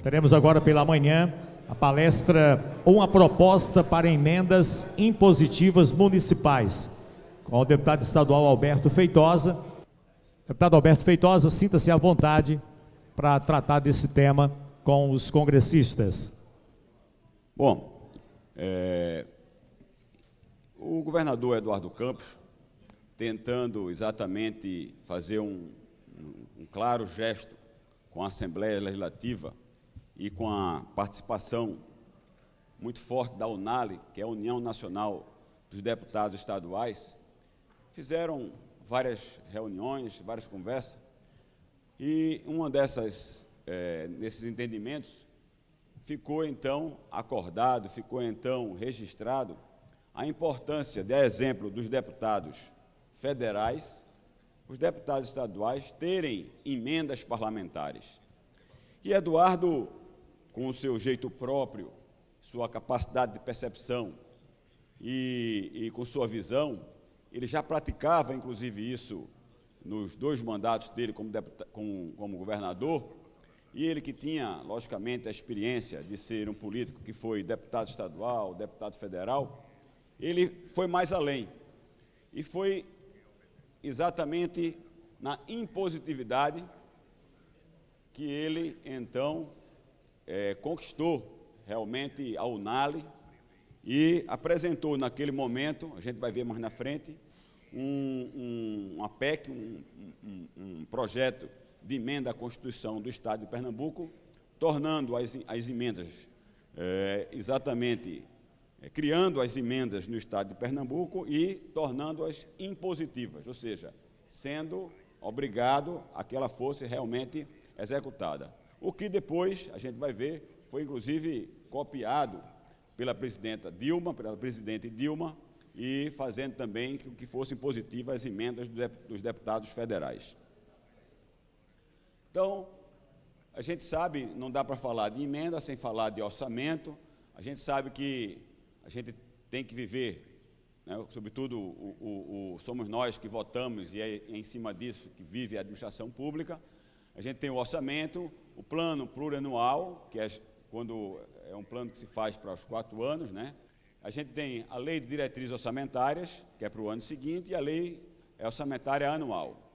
Teremos agora pela manhã a palestra Uma Proposta para Emendas Impositivas Municipais, com o deputado estadual Alberto Feitosa. Deputado Alberto Feitosa, sinta-se à vontade para tratar desse tema com os congressistas. Bom, o governador Eduardo Campos, tentando exatamente fazer um claro gesto com a Assembleia Legislativa e com a participação muito forte da UNALE, que é a União Nacional dos Deputados Estaduais, fizeram várias reuniões, várias conversas, e uma nesses entendimentos, ficou então acordado, ficou então registrado a importância, de exemplo, dos deputados federais, os deputados estaduais terem emendas parlamentares. E Eduardo, com o seu jeito próprio, sua capacidade de percepção e com sua visão, ele já praticava, inclusive, isso nos 2 mandatos dele como governador, e ele que tinha, logicamente, a experiência de ser um político que foi deputado estadual, deputado federal, ele foi mais além, e foi exatamente na impositividade que ele, então, conquistou realmente a UNALE e apresentou naquele momento, a gente vai ver mais na frente, uma PEC, um projeto de emenda à Constituição do Estado de Pernambuco, tornando as emendas, exatamente, criando as emendas no Estado de Pernambuco e tornando-as impositivas, ou seja, sendo obrigado a que ela fosse realmente executada. O que depois, a gente vai ver, foi inclusive copiado pela presidente Dilma, e fazendo também que fossem positivas as emendas dos deputados federais. Então, a gente sabe, não dá para falar de emenda sem falar de orçamento, a gente sabe que a gente tem que viver, né, sobretudo somos nós que votamos e é em cima disso que vive a administração pública. A gente tem o orçamento, o plano plurianual, que é quando é um plano que se faz para os 4 anos, né? A gente tem a lei de diretrizes orçamentárias, que é para o ano seguinte, e a lei orçamentária anual.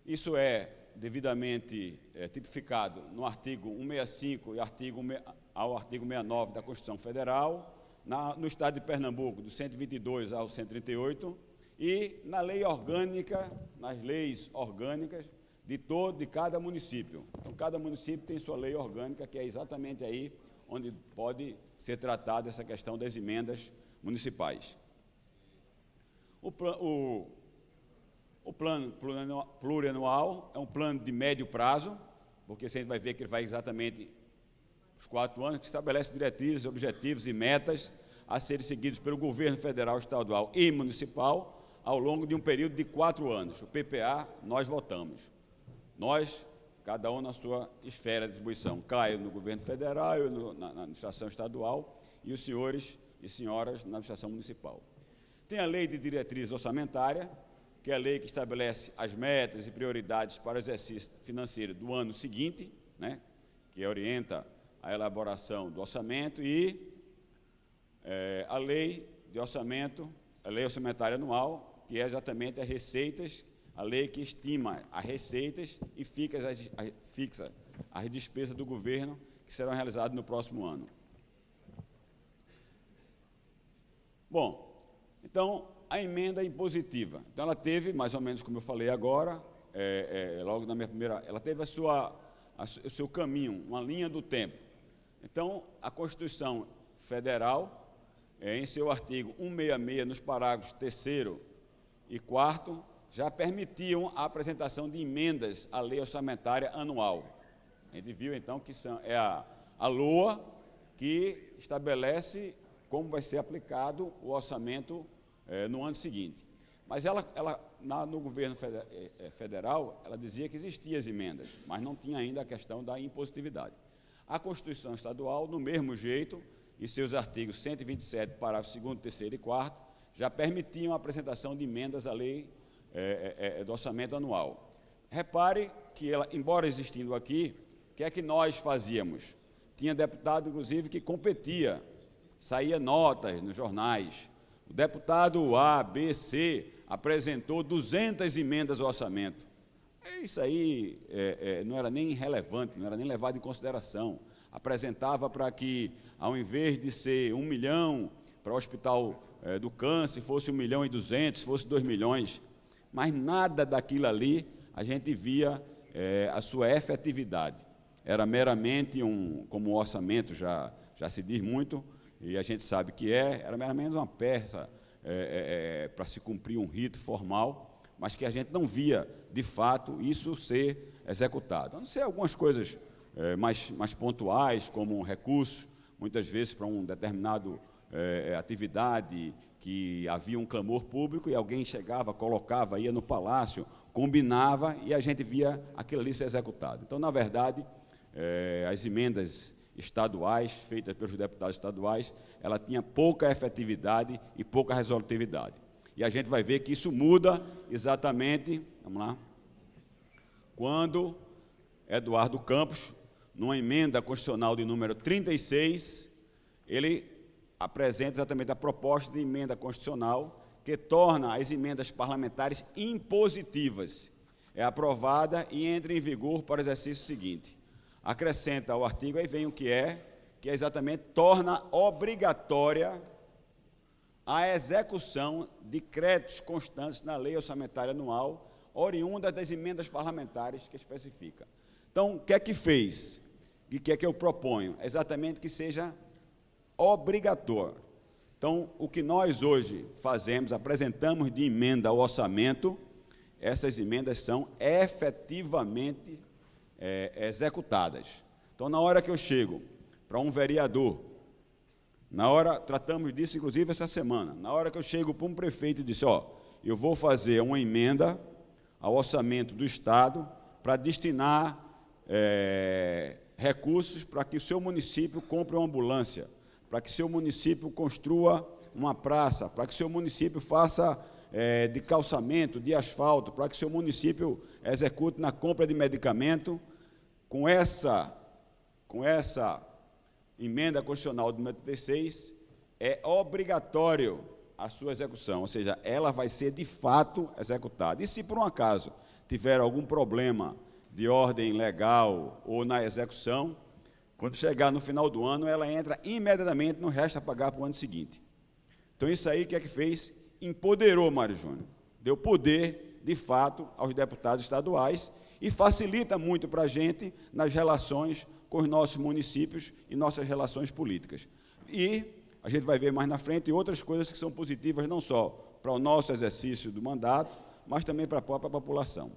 Isso é devidamente tipificado no artigo 165 e ao artigo 69 da Constituição Federal, no Estado de Pernambuco, do 122 ao 138, e na lei orgânica, nas leis orgânicas de cada município. Então, cada município tem sua lei orgânica, que é exatamente aí onde pode ser tratada essa questão das emendas municipais. O plano plurianual é um plano de médio prazo, porque a gente vai ver que ele vai exatamente os 4 anos, que estabelece diretrizes, objetivos e metas a serem seguidos pelo governo federal, estadual e municipal ao longo de um período de 4 anos. O PPA, nós votamos. Nós, cada um na sua esfera de atribuição. Caio no governo federal, eu na administração estadual e os senhores e senhoras na administração municipal. Tem a lei de diretriz orçamentária, que é a lei que estabelece as metas e prioridades para o exercício financeiro do ano seguinte, né, que orienta a elaboração do orçamento, e a lei de orçamento, a lei orçamentária anual, que é exatamente as receitas, a lei que estima as receitas e fixa as despesas do governo que serão realizadas no próximo ano. Bom, então, a emenda impositiva. Então, ela teve, mais ou menos como eu falei agora, logo na minha primeira, ela teve o seu caminho, uma linha do tempo. Então, a Constituição Federal, em seu artigo 166, nos parágrafos 3º e 4º, já permitiam a apresentação de emendas à lei orçamentária anual. A gente viu, então, que é a LOA que estabelece como vai ser aplicado o orçamento no ano seguinte. Mas no governo federal, ela dizia que existiam as emendas, mas não tinha ainda a questão da impositividade. A Constituição Estadual, do mesmo jeito, em seus artigos 127, parágrafos 2º, 3º e 4º, já permitiam a apresentação de emendas à lei do orçamento anual. Repare que ela, embora existindo aqui, que é que nós fazíamos? Tinha deputado, inclusive, que competia, saía notas nos jornais. O deputado A, B, C apresentou 200 emendas ao orçamento. Isso aí não era nem relevante, não era nem levado em consideração. Apresentava para que, ao invés de ser 1 milhão para o Hospital do Câncer, fosse 1.200.000, fosse 2 milhões. Mas nada daquilo ali a gente via a sua efetividade. Era meramente como o orçamento já se diz muito, e a gente sabe que era meramente uma peça para se cumprir um rito formal, mas que a gente não via, de fato, isso ser executado. A não ser algumas coisas mais pontuais, como um recurso, muitas vezes para uma determinada atividade que havia um clamor público e alguém chegava, colocava, ia no palácio, combinava e a gente via aquilo ali ser executado. Então, na verdade, as emendas estaduais, feitas pelos deputados estaduais, ela tinha pouca efetividade e pouca resolutividade. E a gente vai ver que isso muda exatamente, vamos lá, quando Eduardo Campos, numa emenda constitucional de número 36, ele apresenta exatamente a proposta de emenda constitucional que torna as emendas parlamentares impositivas. É aprovada e entra em vigor para o exercício seguinte. Acrescenta ao artigo, aí vem o que é exatamente torna obrigatória a execução de créditos constantes na lei orçamentária anual, oriunda das emendas parlamentares que especifica. Então, o que é que fez? E o que é que eu proponho? Exatamente que seja obrigatório. Então, o que nós hoje fazemos, apresentamos de emenda ao orçamento, essas emendas são efetivamente executadas. Então, na hora que eu chego para um vereador, tratamos disso inclusive essa semana, na hora que eu chego para um prefeito e disse, eu vou fazer uma emenda ao orçamento do Estado para destinar recursos para que o seu município compre uma ambulância, para que o seu município construa uma praça, para que o seu município faça de calçamento, de asfalto, para que o seu município execute na compra de medicamento. Com essa emenda constitucional número 36, é obrigatório a sua execução, ou seja, ela vai ser de fato executada. E se por um acaso tiver algum problema de ordem legal ou na execução, quando chegar no final do ano, ela entra imediatamente, não resta pagar para o ano seguinte. Então, isso aí, o que é que fez? Empoderou Mário Júnior, deu poder, de fato, aos deputados estaduais e facilita muito para a gente nas relações com os nossos municípios e nossas relações políticas. E a gente vai ver mais na frente outras coisas que são positivas, não só para o nosso exercício do mandato, mas também para a própria população.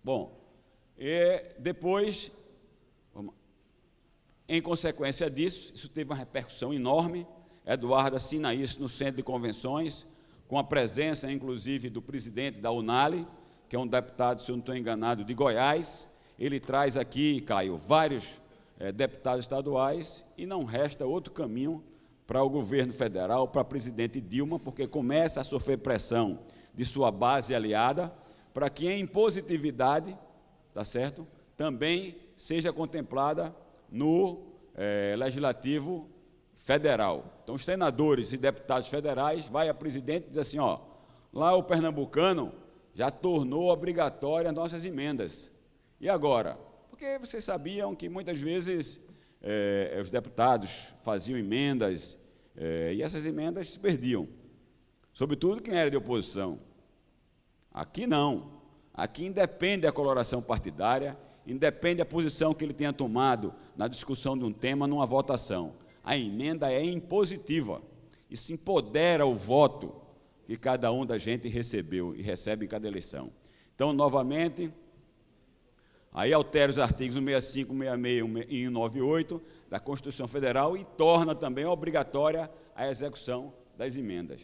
Bom, depois, em consequência disso, isso teve uma repercussão enorme. Eduardo assina isso no Centro de Convenções, com a presença, inclusive, do presidente da UNALE, que é um deputado, se eu não estou enganado, de Goiás. Ele traz aqui, Caio, vários deputados estaduais, e não resta outro caminho para o governo federal, para a presidente Dilma, porque começa a sofrer pressão de sua base aliada, para que em positividade, tá certo, também seja contemplada no Legislativo Federal. Então, os senadores e deputados federais, vai a presidente e diz assim, lá o pernambucano já tornou obrigatória as nossas emendas. E agora? Porque vocês sabiam que muitas vezes os deputados faziam emendas e essas emendas se perdiam, sobretudo quem era de oposição. Aqui não. Aqui independe a coloração partidária, independe a posição que ele tenha tomado na discussão de um tema, numa votação. A emenda é impositiva. Isso empodera o voto que cada um da gente recebeu e recebe em cada eleição. Então, novamente, aí altera os artigos 165, 166 e 198 da Constituição Federal e torna também obrigatória a execução das emendas.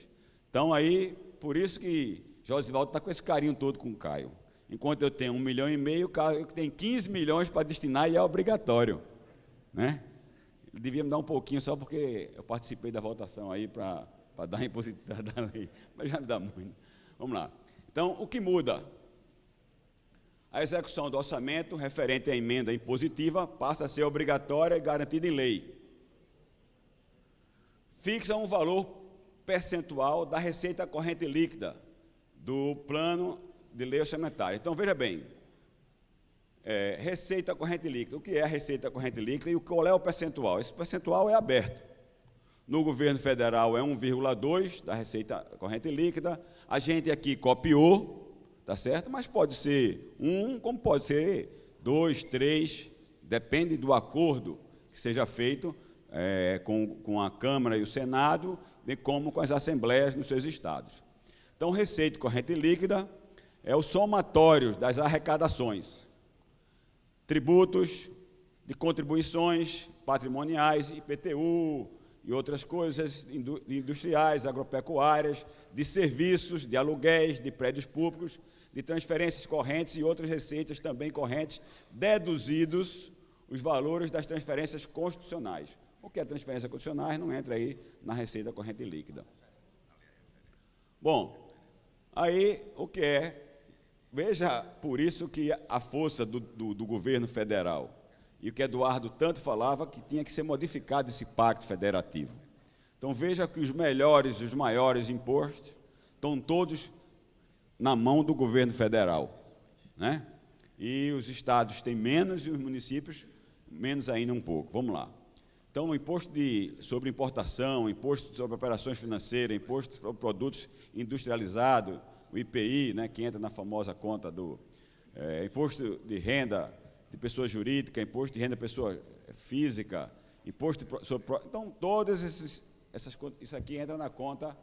Então, aí, por isso que Josivaldo está com esse carinho todo com o Caio. Enquanto eu tenho 1,5 milhão, o Caio tem 15 milhões para destinar e é obrigatório, né? Ele devia me dar um pouquinho só porque eu participei da votação aí para dar a impositividade da lei, mas já me dá muito. Vamos lá. Então, o que muda? a execução do orçamento referente à emenda impositiva passa a ser obrigatória e garantida em lei. Fixa um valor percentual da receita corrente líquida do plano de lei orçamentária. Então, veja bem, receita corrente líquida. O que é a receita corrente líquida e qual é o percentual? Esse percentual é aberto. No governo federal é 1,2% da receita corrente líquida. A gente aqui copiou, tá certo? Mas pode ser 1, como pode ser 2, 3, depende do acordo que seja feito com a Câmara e o Senado, bem como com as assembleias nos seus estados. Então, receita corrente líquida é o somatório das arrecadações, tributos, de contribuições patrimoniais, IPTU e outras coisas industriais, agropecuárias, de serviços, de aluguéis, de prédios públicos, de transferências correntes e outras receitas também correntes, deduzidos os valores das transferências constitucionais. O que é transferência constitucionais não entra aí na receita corrente líquida. Bom, aí o que é? Veja, por isso que a força do governo federal, e o que Eduardo tanto falava, que tinha que ser modificado esse pacto federativo. Então, veja que os melhores e os maiores impostos estão todos na mão do governo federal, né? E os estados têm menos e os municípios menos ainda um pouco. Vamos lá. Então, o imposto sobre importação, imposto sobre operações financeiras, imposto sobre produtos industrializados, o IPI, né, que entra na famosa conta do imposto de renda de pessoa jurídica, imposto de renda de pessoa física, imposto sobre... Então, todas isso aqui entra na conta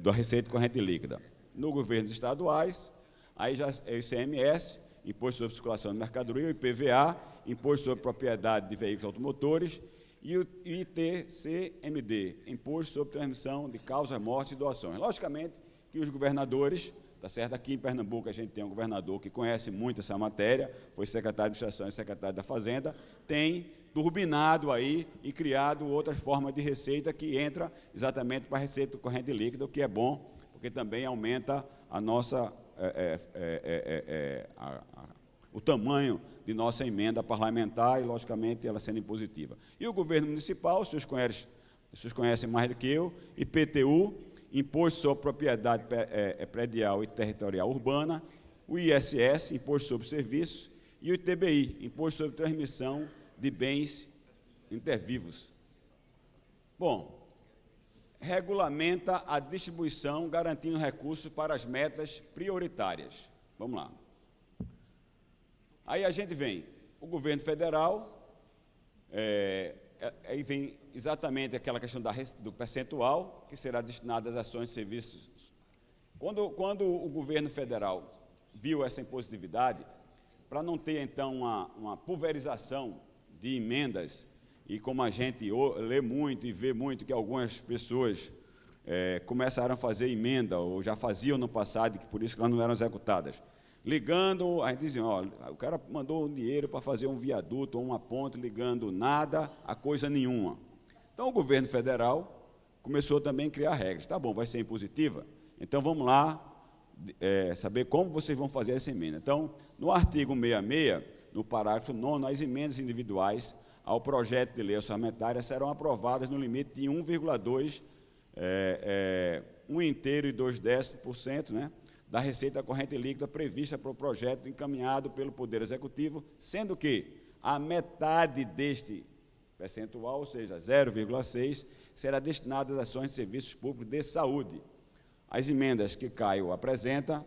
da receita corrente líquida. No governo estaduais, aí já é o ICMS, imposto sobre circulação de mercadoria, o IPVA, imposto sobre propriedade de veículos automotores, e o ITCMD, imposto sobre transmissão de causas, mortes e doações. Logicamente que os governadores, tá certo? Aqui em Pernambuco a gente tem um governador que conhece muito essa matéria, foi secretário de Administração e secretário da Fazenda, tem turbinado aí e criado outras formas de receita que entra exatamente para a receita corrente líquida, o que é bom, porque também aumenta a nossa, o tamanho de nossa emenda parlamentar e, logicamente, ela sendo impositiva. E o governo municipal, os senhores conhecem mais do que eu, IPTU, Imposto sobre Propriedade Predial e Territorial Urbana, o ISS, Imposto sobre Serviços, e o ITBI, Imposto sobre Transmissão de Bens Intervivos. Bom, regulamenta a distribuição, garantindo recursos para as metas prioritárias. Vamos lá. Aí a gente vem, o governo federal, aí vem exatamente aquela questão do percentual, que será destinado às ações e serviços. Quando o governo federal viu essa impositividade, para não ter, então, uma pulverização de emendas, e como a gente lê muito e vê muito que algumas pessoas começaram a fazer emenda, ou já faziam no passado, que por isso que elas não eram executadas, ligando, a gente dizia, ó, o cara mandou um dinheiro para fazer um viaduto ou uma ponte, ligando nada a coisa nenhuma. Então, o governo federal começou também a criar regras. Tá bom, vai ser impositiva? Então, vamos lá saber como vocês vão fazer essa emenda. Então, no artigo 66, no parágrafo 9º, as emendas individuais ao projeto de lei orçamentária serão aprovadas no limite de 1,2%, 1,2%, né, da receita corrente líquida prevista para o projeto encaminhado pelo Poder Executivo, sendo que a metade deste percentual, ou seja, 0,6%, será destinada às ações de serviços públicos de saúde. As emendas que Caio apresenta,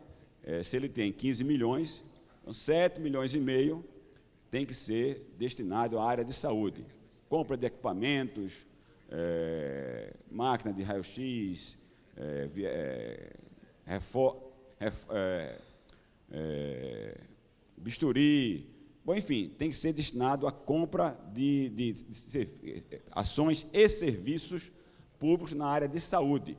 se ele tem 15 milhões, então 7,5 milhões tem que ser destinado à área de saúde. Compra de equipamentos, máquina de raio-x, bisturi, bom, enfim, tem que ser destinado à compra de ações e serviços públicos na área de saúde,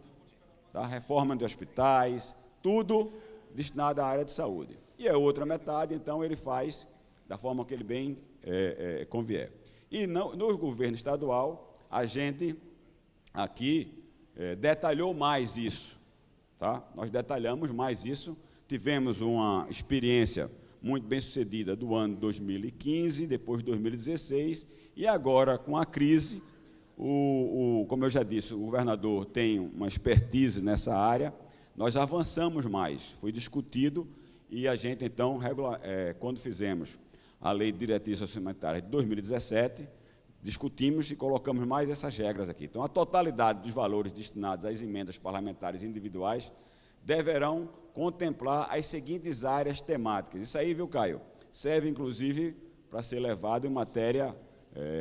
tá? Reforma de hospitais, tudo destinado à área de saúde. E a outra metade, então, ele faz da forma que ele bem convier. E no governo estadual, a gente aqui detalhou mais isso, tá? Nós detalhamos mais isso, tivemos uma experiência muito bem sucedida do ano 2015, depois de 2016, e agora, com a crise, como eu já disse, o governador tem uma expertise nessa área, nós avançamos mais, foi discutido, e a gente, então, quando fizemos a Lei de Diretrizes Orçamentárias de 2017, discutimos e colocamos mais essas regras aqui. Então, a totalidade dos valores destinados às emendas parlamentares individuais deverão contemplar as seguintes áreas temáticas. Isso aí, viu, Caio? Serve, inclusive, para ser levado em matéria,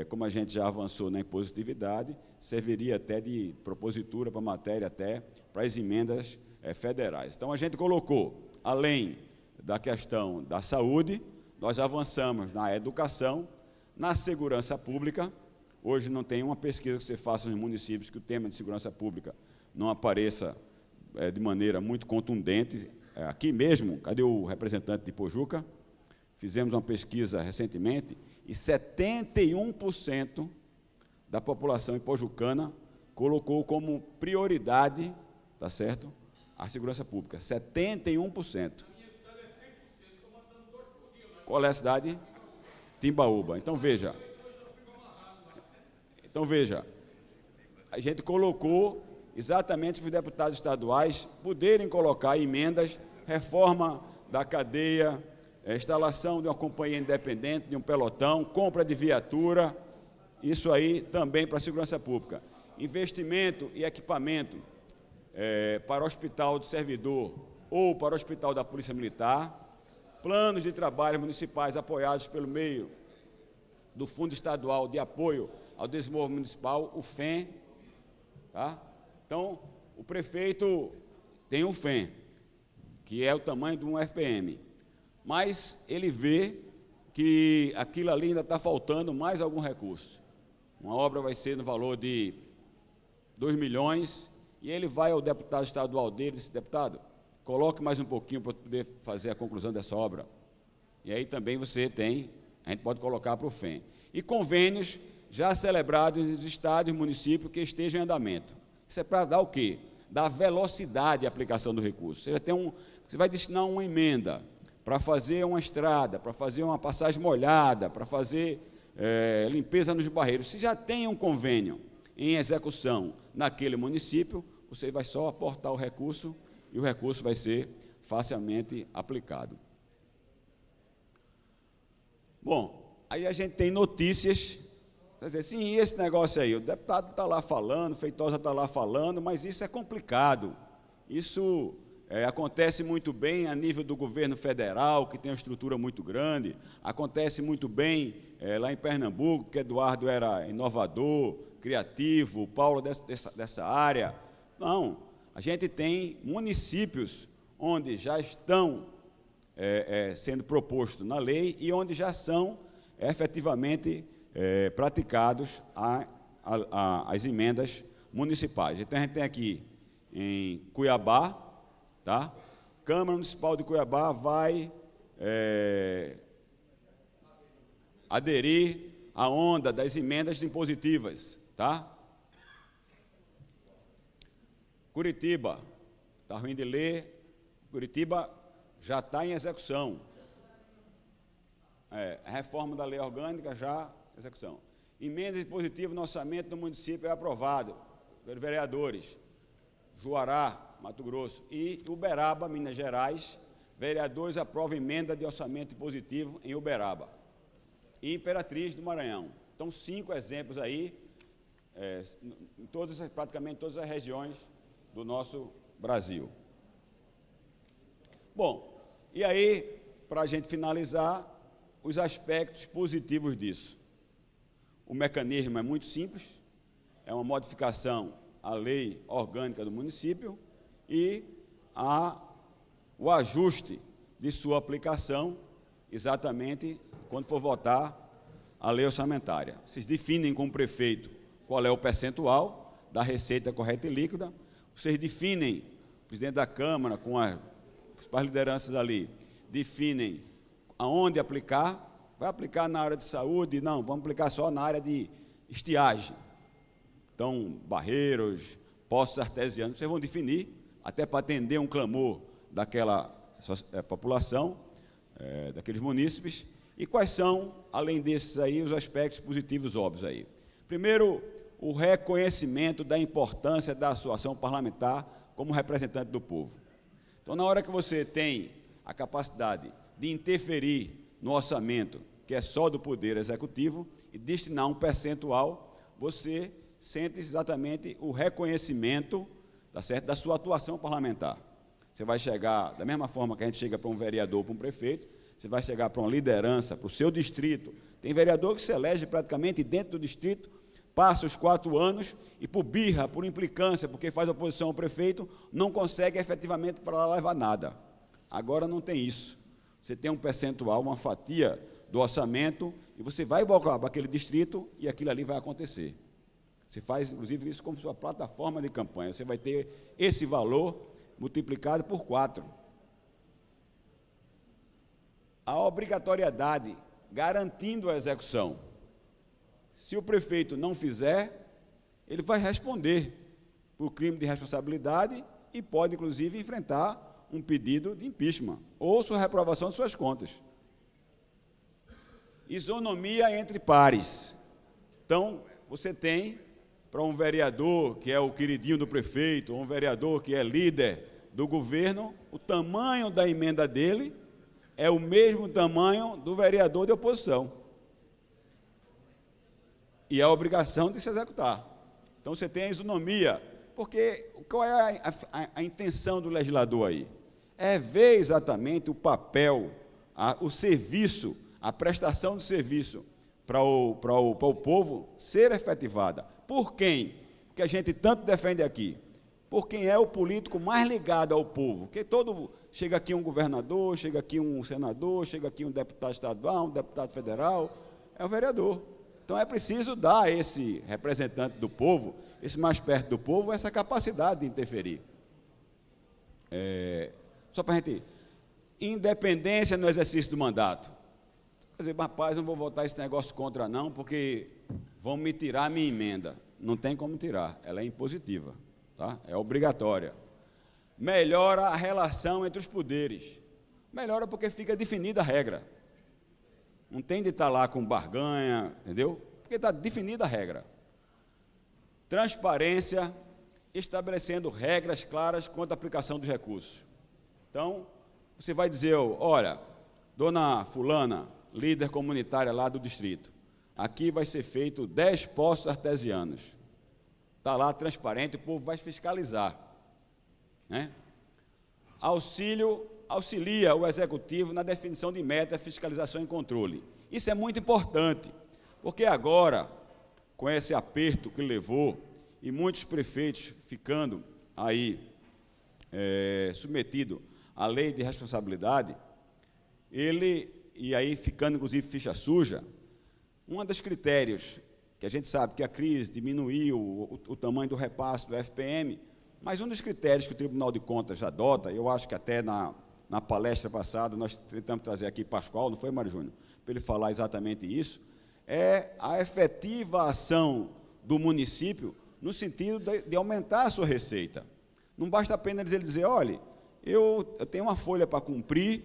como a gente já avançou na impositividade, serviria até de propositura para matéria, até para as emendas federais. Então, a gente colocou, além da questão da saúde, nós avançamos na educação, na segurança pública. Hoje não tem uma pesquisa que você faça nos municípios que o tema de segurança pública não apareça de maneira muito contundente. Aqui mesmo, cadê o representante de Pojuca? Fizemos uma pesquisa recentemente e 71% da população ipojucana colocou como prioridade, tá certo, a segurança pública. 71%. Qual é a cidade? Timbaúba. Então, veja, a gente colocou exatamente para os deputados estaduais poderem colocar emendas, reforma da cadeia, instalação de uma companhia independente, de um pelotão, compra de viatura, isso aí também para a segurança pública. Investimento e equipamento para o Hospital do Servidor ou para o Hospital da Polícia Militar, planos de trabalho municipais apoiados pelo meio do Fundo Estadual de Apoio ao Desenvolvimento Municipal, o FEM. Tá? Então, o prefeito tem um FEM, que é o tamanho de um FPM, mas ele vê que aquilo ali ainda está faltando mais algum recurso. Uma obra vai ser no valor de 2 milhões, e ele vai ao deputado estadual dele, disse: deputado, coloque mais um pouquinho para poder fazer a conclusão dessa obra. E aí também você tem, a gente pode colocar para o FEM. E convênios já celebrados nos estados e municípios que estejam em andamento. Isso é para dar o quê? Dar velocidade à aplicação do recurso. Você vai destinar uma emenda para fazer uma estrada, para fazer uma passagem molhada, para fazer limpeza nos barreiros. Se já tem um convênio em execução naquele município, você vai só aportar o recurso e o recurso vai ser facilmente aplicado. Bom, aí a gente tem notícias, quer dizer, sim, e esse negócio aí, o deputado está lá falando, Feitosa está lá falando, mas isso é complicado. Isso acontece muito bem a nível do governo federal, que tem uma estrutura muito grande, acontece muito bem lá em Pernambuco, que Eduardo era inovador, criativo, o Paulo dessa área. Não, a gente tem municípios onde já estão sendo propostos na lei e onde já são efetivamente praticados as emendas municipais. Então, a gente tem aqui em Cuiabá, tá? Câmara Municipal de Cuiabá vai aderir à onda das emendas impositivas, tá? Curitiba, está ruim de ler, Curitiba já está em execução. A reforma da lei orgânica já em execução. Emendas impositivas no orçamento do município é aprovado pelos vereadores. Juará, Mato Grosso, e Uberaba, Minas Gerais, vereadores aprovam emenda de orçamento impositivo em Uberaba. E Imperatriz do Maranhão. Então, 5 exemplos aí, praticamente todas as regiões do nosso Brasil. Bom, e aí, para a gente finalizar, os aspectos positivos disso. O mecanismo é muito simples, é uma modificação à lei orgânica do município e o ajuste de sua aplicação, exatamente quando for votar a lei orçamentária. Vocês definem com o prefeito qual é o percentual da receita correta e líquida, vocês definem, o presidente da Câmara, com as lideranças ali, definem aonde aplicar, vai aplicar na área de saúde? Não, vamos aplicar só na área de estiagem. Então, barreiros, poços artesianos, vocês vão definir, até para atender um clamor daquela população, daqueles munícipes, e quais são, além desses aí, os aspectos positivos óbvios aí. Primeiro, o reconhecimento da importância da sua ação parlamentar como representante do povo. Então, na hora que você tem a capacidade de interferir no orçamento, que é só do Poder Executivo, e destinar um percentual, você sente exatamente o reconhecimento, tá certo, da sua atuação parlamentar. Você vai chegar, da mesma forma que a gente chega para um vereador, para um prefeito, você vai chegar para uma liderança, para o seu distrito. Tem vereador que se elege praticamente dentro do distrito, passa os 4 anos e, por birra, por implicância, porque faz oposição ao prefeito, não consegue efetivamente para lá levar nada. Agora não tem isso. Você tem um percentual, uma fatia do orçamento, e você vai botar para aquele distrito e aquilo ali vai acontecer. Você faz, inclusive, isso como sua plataforma de campanha. Você vai ter esse valor multiplicado por 4. A obrigatoriedade, garantindo a execução. Se o prefeito não fizer, ele vai responder por crime de responsabilidade e pode, inclusive, enfrentar um pedido de impeachment ou sua reprovação de suas contas. Isonomia entre pares. Então, você tem, para um vereador que é o queridinho do prefeito, ou um vereador que é líder do governo, o tamanho da emenda dele é o mesmo tamanho do vereador de oposição. E é a obrigação de se executar. Então, você tem a isonomia, porque qual é a intenção do legislador aí? É ver exatamente o papel, o serviço, a prestação de serviço para o povo ser efetivada. Por quem? Que a gente tanto defende aqui. Por quem é o político mais ligado ao povo. Porque chega aqui um governador, chega aqui um senador, chega aqui um deputado estadual, um deputado federal, é o vereador. Então, é preciso dar a esse representante do povo, esse mais perto do povo, essa capacidade de interferir. Só para a gente... Independência no exercício do mandato. Quer dizer, rapaz, não vou votar esse negócio contra não, porque vão me tirar a minha emenda. Não tem como tirar, ela é impositiva, tá? É obrigatória. Melhora a relação entre os poderes. Melhora porque fica definida a regra. Não tem de estar lá com barganha, entendeu? Porque está definida a regra. Transparência, estabelecendo regras claras quanto à aplicação dos recursos. Então, você vai dizer, olha, dona fulana, líder comunitária lá do distrito, aqui vai ser feito 10 poços artesianos. Está lá transparente, o povo vai fiscalizar. Né? Auxilia o executivo na definição de meta, fiscalização e controle. Isso é muito importante, porque agora, com esse aperto que levou, e muitos prefeitos ficando aí submetidos à lei de responsabilidade, e aí ficando, inclusive, ficha suja, um dos critérios que a gente sabe que a crise diminuiu o tamanho do repasse do FPM, mas um dos critérios que o Tribunal de Contas adota, eu acho que até na palestra passada nós tentamos trazer aqui Pascoal, não foi, Mário Júnior? Para ele falar exatamente isso, é a efetiva ação do município no sentido de aumentar a sua receita. Não basta apenas ele dizer, olha, eu tenho uma folha para cumprir,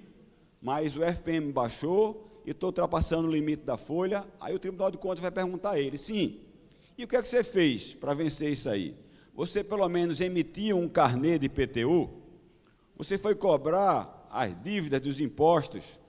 mas o FPM baixou e estou ultrapassando o limite da folha, aí o Tribunal de Contas vai perguntar a ele, sim, e o que é que você fez para vencer isso aí? Você, pelo menos, emitiu um carnê de IPTU? Você foi cobrar as dívidas dos impostos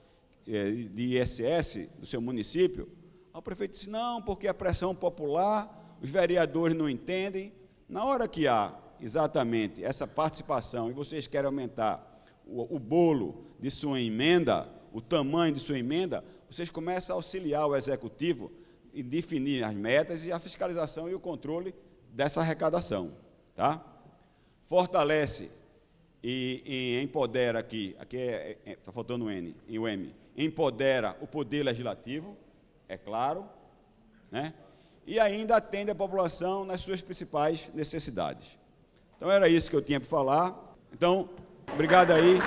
de ISS do seu município? Aí o prefeito disse, não, porque a pressão popular, os vereadores não entendem. Na hora que há exatamente essa participação e vocês querem aumentar o bolo de sua emenda, o tamanho de sua emenda, vocês começam a auxiliar o executivo em definir as metas e a fiscalização e o controle dessa arrecadação, tá? Fortalece e empodera aqui está faltando o N, e o M, empodera o poder legislativo, é claro, né? E ainda atende a população nas suas principais necessidades. Então, era isso que eu tinha para falar. Então, obrigado aí.